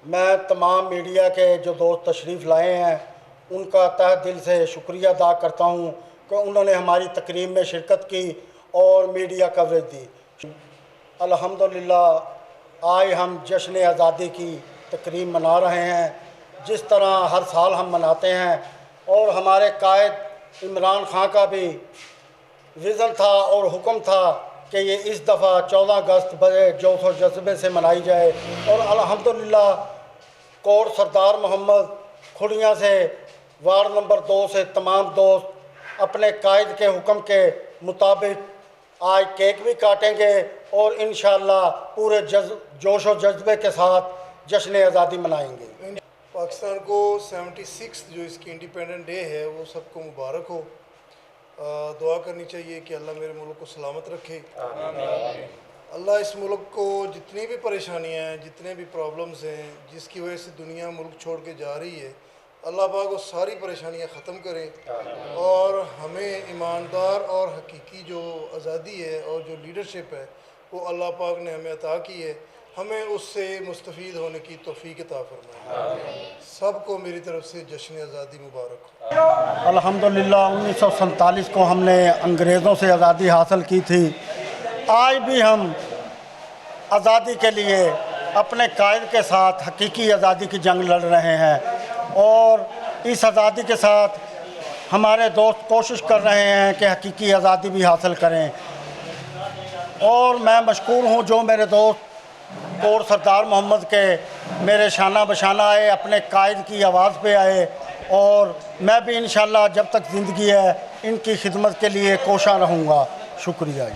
मैं तमाम मीडिया के जो दोस्त तशरीफ़ लाए हैं उनका तहे दिल से शुक्रिया अदा करता हूँ कि उन्होंने हमारी तकरीब में शिरकत की और मीडिया कवरेज दी। अल्हम्दुलिल्लाह आज हम जश्न आज़ादी की तकरीब मना रहे हैं जिस तरह हर साल हम मनाते हैं, और हमारे कायद इमरान खान का भी विज़न था और हुक्म था कि ये इस दफ़ा 14 अगस्त बड़े जोश और जज्बे से मनाई जाए। और अल्हम्दुलिल्लाह कोट सरदार मोहम्मद खुड़ियाँ से वार्ड नंबर 2 से तमाम दोस्त अपने कायद के हुक्म के मुताबिक आज केक भी काटेंगे और इंशाअल्लाह पूरे जोश और जज्बे के साथ जश्न आज़ादी मनाएंगे। पाकिस्तान को 76 जो इसकी इंडिपेंडेंट डे है वो सबको मुबारक हो। दुआ करनी चाहिए कि अल्लाह मेरे मुल्क को सलामत रखे। अल्लाह इस मुल्क को जितनी भी परेशानियां हैं, जितने भी प्रॉब्लम्स हैं, जिसकी वजह से दुनिया मुल्क छोड़ के जा रही है, अल्लाह पाक वो सारी परेशानियां ख़त्म करे और हमें ईमानदार और हकीकी जो आज़ादी है और जो लीडरशिप है वो अल्लाह पाक ने हमें अता की है, हमें उससे मुस्तफ़ीद होने की तौफ़ीक अता फरमाए। सबको मेरी तरफ से जश्न आज़ादी मुबारक हो। अल्हम्दुलिल्लाह 1947 को हमने अंग्रेज़ों से आज़ादी हासिल की थी। आज भी हम आज़ादी के लिए अपने कायद के साथ हकीकी आज़ादी की जंग लड़ रहे हैं और इस आज़ादी के साथ हमारे दोस्त कोशिश कर रहे हैं कि हकीकी आज़ादी भी हासिल करें। और मैं मशकूर हूँ जो मेरे दोस्त कोट सरदार मोहम्मद के मेरे शाना बशाना आए, अपने कायद की आवाज़ पे आए, और मैं भी इंशाअल्लाह जब तक ज़िंदगी है इनकी खिदमत के लिए कोशा रहूँगा। शुक्रिया।